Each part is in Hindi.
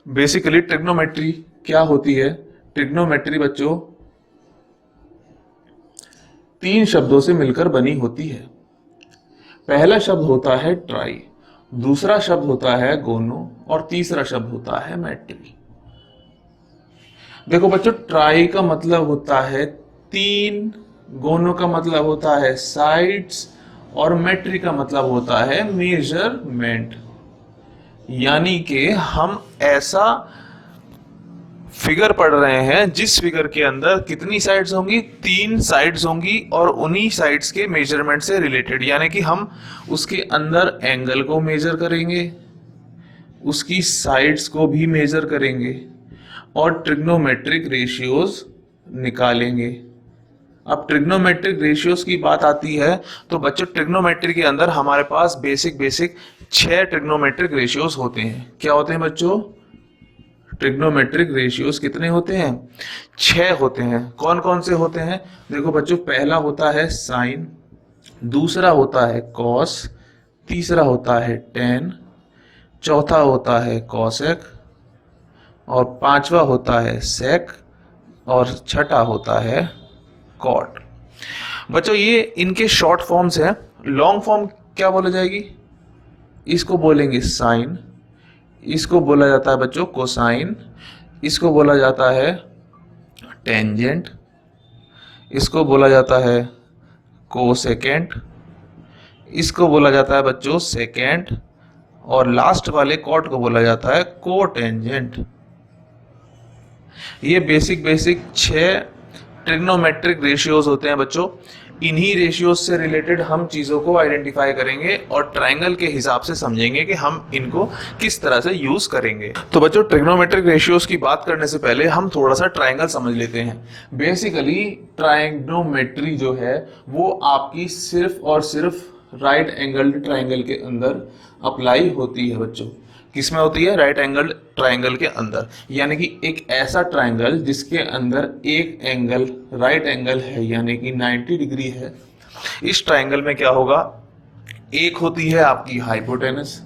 बेसिकली ट्रिग्नोमेट्री क्या होती है? ट्रिग्नोमेट्री बच्चों तीन शब्दों से मिलकर बनी होती है। पहला शब्द होता है ट्राई, दूसरा शब्द होता है गोनो और तीसरा शब्द होता है मैट्री। देखो बच्चों, ट्राई का मतलब होता है तीन, गोनो का मतलब होता है साइड्स और मैट्री का मतलब होता है मेजरमेंट। यानी कि हम ऐसा फिगर पढ़ रहे हैं जिस फिगर के अंदर कितनी साइड्स होंगी? तीन साइड्स होंगी और उन्हीं साइड्स के मेजरमेंट से रिलेटेड, यानी कि हम उसके अंदर एंगल को मेजर करेंगे, उसकी साइड्स को भी मेजर करेंगे और ट्रिग्नोमेट्रिक रेशियोज निकालेंगे। अब ट्रिग्नोमेट्रिक रेशियोज की बात आती है तो बच्चों ट्रिग्नोमेट्री के अंदर हमारे पास बेसिक 6 ट्रिग्नोमेट्रिक रेशियोज होते हैं। क्या होते हैं बच्चों? ट्रिग्नोमेट्रिक रेशियोज कितने होते हैं? 6 होते हैं। कौन कौन से होते हैं? देखो बच्चों, पहला होता है साइन, दूसरा होता है कॉस, तीसरा होता है टेन, चौथा होता है कॉसेक और पांचवा होता है सेक और छठा होता है कॉट। बच्चों ये इनके शॉर्ट फॉर्म्स हैं। लॉन्ग फॉर्म क्या बोला जाएगी? इसको बोलेंगे साइन, इसको बोला जाता है बच्चों कोसाइन, इसको बोला जाता है टेंजेंट, इसको बोला जाता है कोसेकेंट, इसको बोला जाता है बच्चों सेकेंड और लास्ट वाले कॉट को बोला जाता है कोटेंजेंट। ये बेसिक 6 ट्रिग्नोमेट्रिक रेशियोज होते हैं बच्चों। इन्हीं रेशियोज से रिलेटेड हम चीजों को आइडेंटिफाई करेंगे और ट्रायंगल के हिसाब से समझेंगे कि हम इनको किस तरह से यूज करेंगे। तो बच्चों ट्रिग्नोमेट्रिक रेशियोज की बात करने से पहले हम थोड़ा सा ट्रायंगल समझ लेते हैं। बेसिकली ट्रायंगनोमेट्री जो है वो आपकी सिर्फ और सिर्फ राइट एंगल्ड ट्रायंगल के अंदर अप्लाई होती है बच्चों। किसमें होती है? राइट एंगल ट्रायंगल के अंदर। यानी कि एक ऐसा ट्रायंगल जिसके अंदर एक एंगल राइट एंगल है यानी कि 90 डिग्री है। इस ट्रायंगल में क्या होगा? एक होती है आपकी हाइपोटेनस,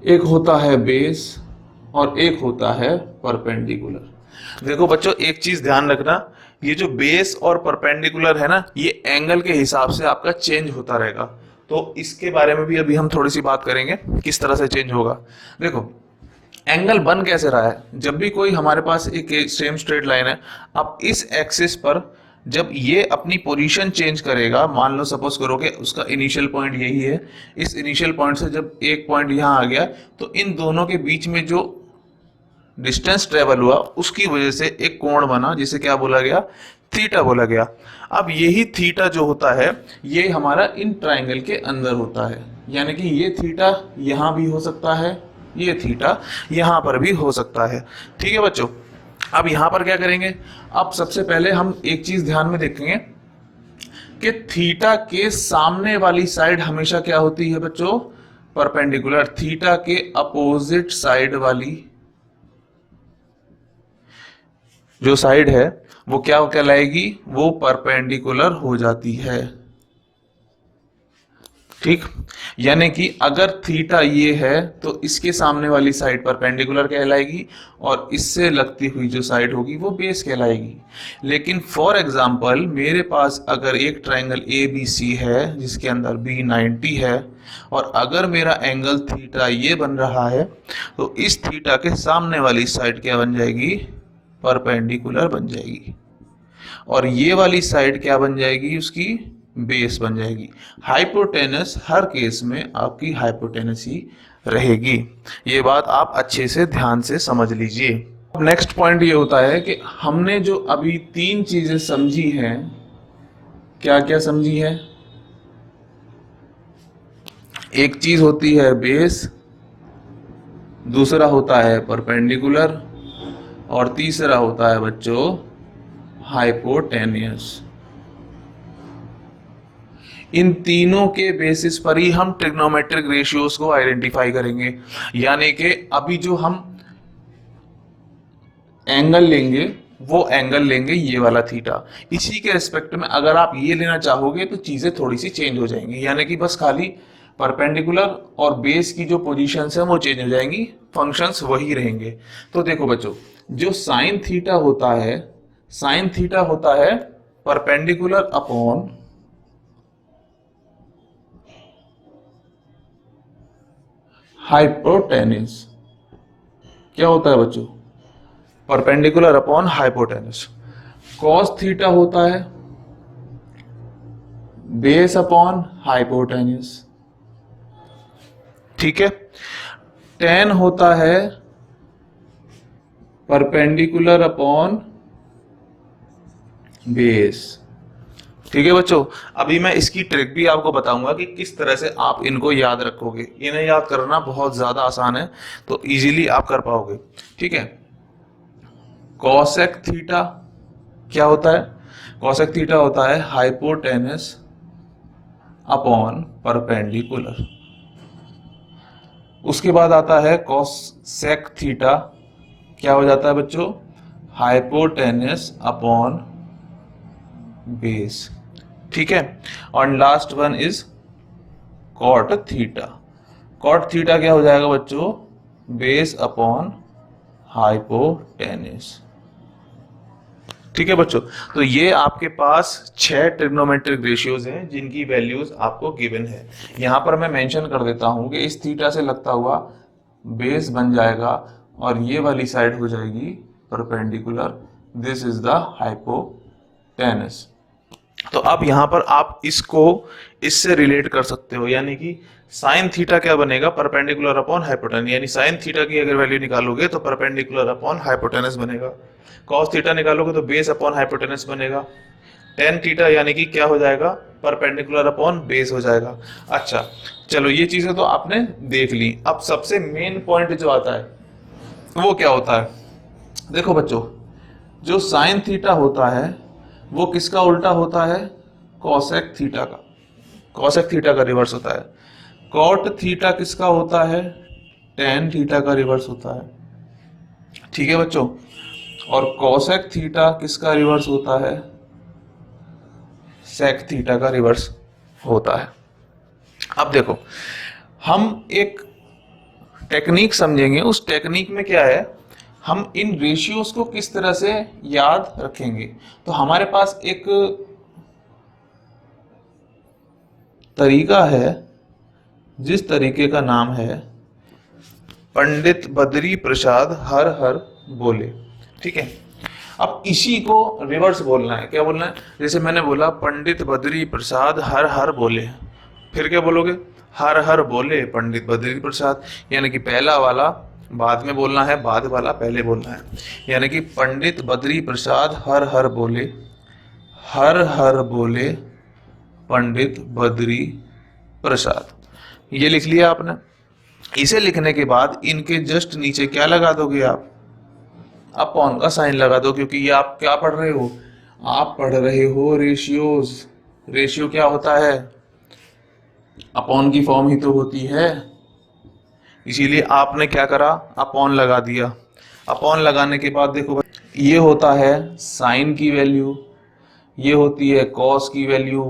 एक होता है बेस और एक होता है परपेंडिकुलर। देखो बच्चों एक चीज ध्यान रखना, ये जो बेस और परपेंडिकुलर है ना, ये एंगल के हिसाब से आपका चेंज होता रहेगा। तो इसके बारे में भी अभी हम थोड़ी सी बात करेंगे किस तरह से चेंज होगा। देखो एंगल बन कैसे रहा है? जब भी कोई हमारे पास एक सेम स्ट्रेट लाइन है, अब इस एक्सिस पर जब ये अपनी पोजीशन चेंज करेगा, मान लो सपोज करो कि उसका इनिशियल पॉइंट यही है, इस इनिशियल पॉइंट से जब एक पॉइंट यहां आ गया तो इन दोनों के बीच में जो डिस्टेंस ट्रेवल हुआ उसकी वजह से एक कोण बना जिसे क्या बोला गया? थीटा बोला गया। अब यही थीटा जो होता है ये हमारा इन ट्रायंगल के अंदर होता है, यानी कि ये थीटा यहां भी हो सकता है, ये थीटा यहां पर भी हो सकता है। ठीक है बच्चों, अब यहां पर क्या करेंगे? अब सबसे पहले हम एक चीज ध्यान में देखेंगे कि थीटा के सामने वाली साइड हमेशा क्या होती है बच्चों? परपेंडिकुलर। थीटा के अपोजिट साइड वाली जो साइड है वो क्या कहलाएगी? वो परपेंडिकुलर हो जाती है। ठीक, यानी कि अगर थीटा ये है तो इसके सामने वाली साइड परपेंडिकुलर कहलाएगी और इससे लगती हुई जो साइड होगी वो बेस कहलाएगी। लेकिन फॉर एग्जांपल मेरे पास अगर एक ट्रायंगल ए बी सी है जिसके अंदर बी 90 है और अगर मेरा एंगल थीटा ये बन रहा है तो इस थीटा के सामने वाली साइड क्या बन जाएगी? परपेंडिकुलर बन जाएगी और ये वाली साइड क्या बन जाएगी? उसकी बेस बन जाएगी। हाइपोटेनस हर केस में आपकी हाइपोटेनस ही रहेगी। ये बात आप अच्छे से ध्यान से समझ लीजिए। अब नेक्स्ट पॉइंट ये होता है कि हमने जो अभी 3 चीजें समझी हैं, क्या क्या समझी है? एक चीज होती है बेस, दूसरा होता है परपेंडिकुलर और तीसरा होता है बच्चों हाइपोटेनियस। इन तीनों के बेसिस पर ही हम ट्रिग्नोमेट्रिक रेशियोज को आइडेंटिफाई करेंगे। यानी कि अभी जो हम एंगल लेंगे वो एंगल लेंगे ये वाला थीटा। इसी के रिस्पेक्ट में अगर आप ये लेना चाहोगे तो चीजें थोड़ी सी चेंज हो जाएंगी। यानी कि बस खाली परपेंडिकुलर और बेस की जो पोजीशंस है वो चेंज हो जाएंगी, फंक्शंस वही रहेंगे। तो देखो बच्चों, जो साइन थीटा होता है, साइन थीटा होता है परपेंडिकुलर अपॉन हाइपोटेन्यूज। क्या होता है बच्चों? Perpendicular upon hypotenuse. Cos theta होता है बेस अपॉन हाइपोटेन्यूज। ठीक है। टेन होता है परपेंडिकुलर अपॉन बेस। ठीक है बच्चों, अभी मैं इसकी ट्रिक भी आपको बताऊंगा कि किस तरह से आप इनको याद रखोगे। इन्हें याद करना बहुत ज्यादा आसान है, तो इजीली आप कर पाओगे। ठीक है। कॉसेक थीटा क्या होता है? कॉसेक थीटा होता है हाइपोटेनस अपॉन परपेंडिकुलर। उसके बाद आता है कॉसेक थीटा, क्या हो जाता है बच्चों? Hypotenuse upon base. ठीक है। और last one is cot theta. Cot theta क्या हो जाएगा बच्चों? Base upon hypotenuse. ठीक है बच्चों, तो ये आपके पास 6 ट्रिग्नोमेट्रिक रेशियोज हैं जिनकी वैल्यूज आपको गिवन है। यहां पर मैं मेंशन कर देता हूं कि इस थीटा से लगता हुआ बेस बन जाएगा और ये वाली साइड हो जाएगी perpendicular. This is the hypotenuse. तो अब यहां पर आप इसको इससे रिलेट कर सकते हो, यानी कि साइन थीटा क्या बनेगा? Perpendicular upon hypotenuse. यानी साइन थीटा की अगर वैल्यू निकालोगे तो परपेंडिकुलर अपॉन हाइपोटेनस बनेगा। कॉस थीटा निकालोगे तो बेस अपॉन हाइपोटेनस बनेगा। टेन थीटा यानी कि क्या हो जाएगा? परपेंडिकुलर अपॉन बेस हो जाएगा। अच्छा चलो, ये चीजें तो आपने देख ली। अब सबसे मेन पॉइंट जो आता है वो क्या होता है? देखो बच्चों, जो साइन थीटा होता है वो किसका उल्टा होता है? कॉसेक थीटा का। कॉसेक थीटा का रिवर्स होता है। कॉट थीटा किसका होता है? टेन थीटा का रिवर्स होता है। ठीक है बच्चों। और कॉसेक थीटा किसका रिवर्स होता है? सेक थीटा का रिवर्स होता है। अब देखो, हम एक टेक्निक समझेंगे। उस टेक्निक में क्या है, हम इन रेशियोज को किस तरह से याद रखेंगे। तो हमारे पास एक तरीका है जिस तरीके का नाम है पंडित बद्री प्रसाद हर हर बोले। ठीक है। अब इसी को रिवर्स बोलना है। क्या बोलना है? जैसे मैंने बोला पंडित बद्री प्रसाद हर हर बोले, फिर क्या बोलोगे? हर हर बोले पंडित बद्री प्रसाद। यानी कि पहला वाला बाद में बोलना है, बाद वाला पहले बोलना है। यानी कि पंडित बद्री प्रसाद हर हर बोले, हर हर बोले पंडित बद्री प्रसाद। ये लिख लिया आपने। इसे लिखने के बाद इनके जस्ट नीचे क्या लगा दोगे आप? अपॉन का साइन लगा दो, क्योंकि ये आप क्या पढ़ रहे हो? आप पढ़ रहे हो रेशियोज। रेशियो क्या होता है? अपॉन की फॉर्म ही तो होती है। इसीलिए आपने क्या करा? अपॉन लगा दिया। अपॉन लगाने के बाद देखो, ये होता है साइन की वैल्यू, ये होती है कॉस की वैल्यू।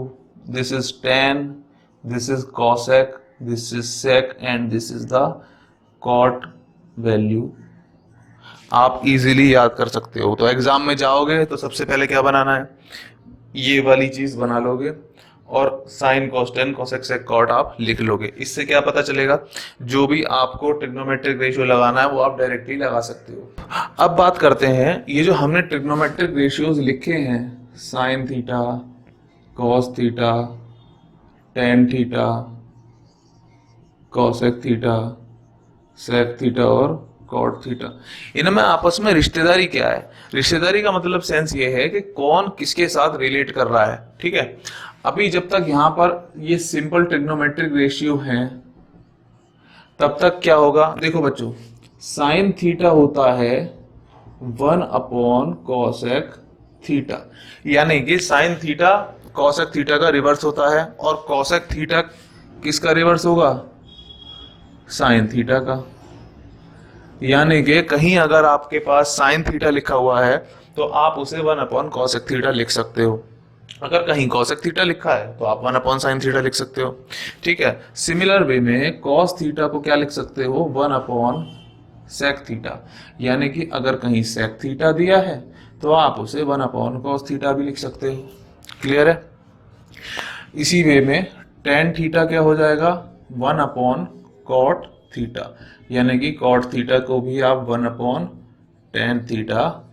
This is tan, this is cosec, this is sec and this is the cot value. आप इजीली याद कर सकते हो। तो एग्जाम में जाओगे तो सबसे पहले क्या बनाना है? ये वाली चीज बना लोगे और sine cos tan cosec sec cot आप लिख लोगे। इससे क्या पता चलेगा? जो भी आपको ट्रिग्नोमेट्रिक रेशियो लगाना है वो आप डायरेक्टली लगा सकते हो। अब बात करते हैं, ये जो हमने ट्रिग्नोमेट्रिक रेशियोज लिखे हैं, sine theta, cos theta, tan theta, cosec theta, sec theta और कॉट थीटा, इनमें आपस में रिश्तेदारी क्या है? रिश्तेदारी का मतलब सेंस ये है कि कौन किसके साथ रिलेट कर रहा है। ठीक है। अभी जब तक यहां पर ये सिंपल ट्रिग्नोमेट्रिक रेशियो हैं तब तक क्या होगा? देखो बच्चों, साइन थीटा होता है 1 अपॉन कॉसेक थीटा। यानी कि साइन थीटा कॉसेक थीटा का रिवर्स होता है और कॉसेक थीटा किसका रिवर्स होगा? साइन थीटा का। यानी कि कहीं अगर आपके पास साइन थीटा लिखा हुआ है तो आप उसे 1 अपॉन कॉसेक थीटा लिख सकते हो। अगर कहीं cosec थीटा लिखा है तो आप 1/sin थीटा लिख सकते हो। ठीक है, सिमिलर वे में cos थीटा को क्या लिख सकते हो, 1/sec थीटा। यानी कि अगर कहीं sec थीटा दिया है तो आप उसे 1/cos थीटा भी लिख सकते हो। क्लियर है? इसी वे में tan थीटा क्या हो जाएगा, 1/cot थीटा। यानी कि cot थीटा को भी आप 1/tan थीटा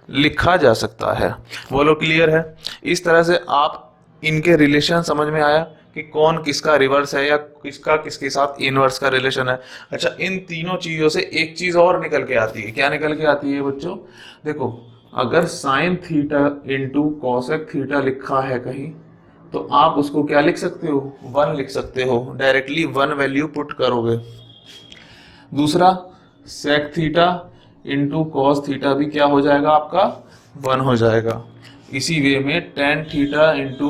लिखा जा सकता है। बोलो क्लियर है? इस तरह से आप इनके रिलेशन समझ में आया कि कौन किसका रिवर्स है या किसका किसके साथ इनवर्स का रिलेशन है। अच्छा, इन तीनों चीजों से एक चीज और निकल के आती है। क्या निकल के आती है बच्चों? देखो, अगर sine theta into cosec theta लिखा है कहीं, तो आप उसको क्या लिख सकते हो, 1 लिख सकते हो। डायरेक्टली 1 वैल्यू पुट करोगे। दूसरा, sec theta into cos theta भी क्या हो जाएगा आपका, 1 हो जाएगा। इसी वे में tan theta into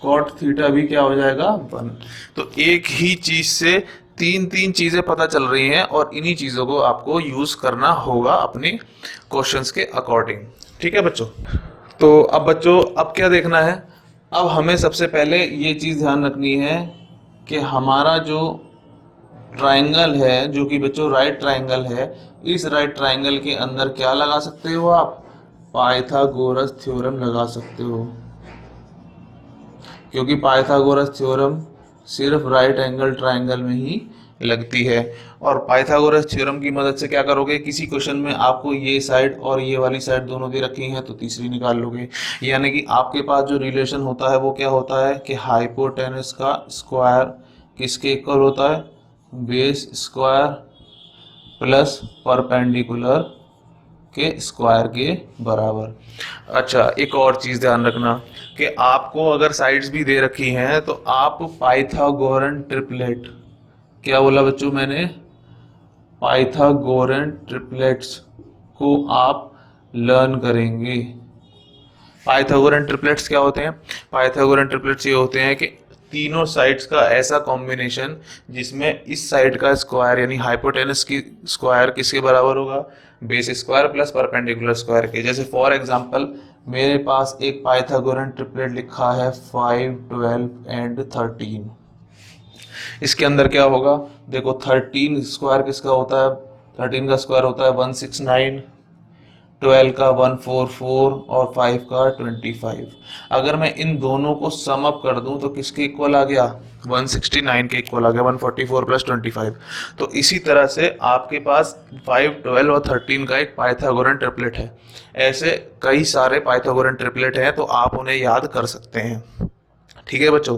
cot theta भी क्या हो जाएगा, 1। तो एक ही चीज से तीन तीन चीजें पता चल रही हैं और इन्हीं चीजों को आपको यूज करना होगा अपने क्वेश्चंस के अकॉर्डिंग। ठीक है बच्चों? तो अब बच्चों, अब क्या देखना है, अब हमें सबसे पहले ये चीज ध्यान रखनी है कि हमारा जो ट्राइंगल है, जो कि बच्चों राइट ट्राइंगल है, इस राइट ट्राइंगल के अंदर क्या लगा सकते हो आप, पाइथागोरस थ्योरम लगा सकते हो। क्योंकि पाइथागोरस थ्योरम सिर्फ राइट एंगल ट्राइंगल में ही लगती है। और पाइथागोरस थ्योरम की मदद से क्या करोगे, किसी क्वेश्चन में आपको ये साइड और ये वाली साइड दोनों दे रखी हैं तो तीसरी निकाल लोगे। यानी कि आपके पास जो रिलेशन होता है वो क्या होता है कि हाइपोटेनस का स्क्वायर किसके इक्वल होता है, बेस स्क्वायर प्लस परपेंडिकुलर के स्क्वायर के बराबर। अच्छा, एक और चीज ध्यान रखना कि आपको अगर साइड्स भी दे रखी हैं तो आप पाइथागोरन ट्रिपलेट, क्या बोला बच्चों मैंने, पाइथागोरन ट्रिपलेट्स को आप लर्न करेंगे। पाइथागोरन ट्रिपलेट्स क्या होते हैं? पाइथागोरन ट्रिपलेट्स ये होते हैं कि तीनों साइड्स का ऐसा कॉम्बिनेशन जिसमें इस साइड का स्क्वायर यानी हाइपोटेनस की स्क्वायर किसके बराबर होगा, base square plus perpendicular square के। जैसे फॉर एग्जांपल मेरे पास एक पाइथागोरन ट्रिपलेट लिखा है 5, 12 एंड 13। इसके अंदर क्या होगा, देखो 13 स्क्वायर किसका होता है, 13 का स्क्वायर होता है 169, 12 का 144 और 5 का 25। अगर मैं इन दोनों को सम अप कर दूं तो किसके इक्वल आ गया, 169 के इक्वल आ गया, 144 प्लस 25। तो इसी तरह से आपके पास 5, 12 और 13 का एक पाइथागोरन ट्रिपलेट है। ऐसे कई सारे पाइथागोरन ट्रिपलेट हैं तो आप उन्हें याद कर सकते हैं। ठीक है बच्चों?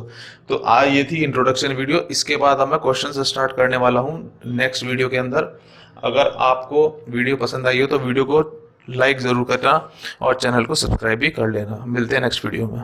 तो आज ये थी इंट्रोडक्शन वीडियो। इसके बाद अब मैं क्वेश्चन स्टार्ट करने वाला हूँ नेक्स्ट वीडियो के अंदर। अगर आपको वीडियो पसंद आई हो तो वीडियो को लाइक ज़रूर करना और चैनल को सब्सक्राइब भी कर लेना। मिलते हैं नेक्स्ट वीडियो में।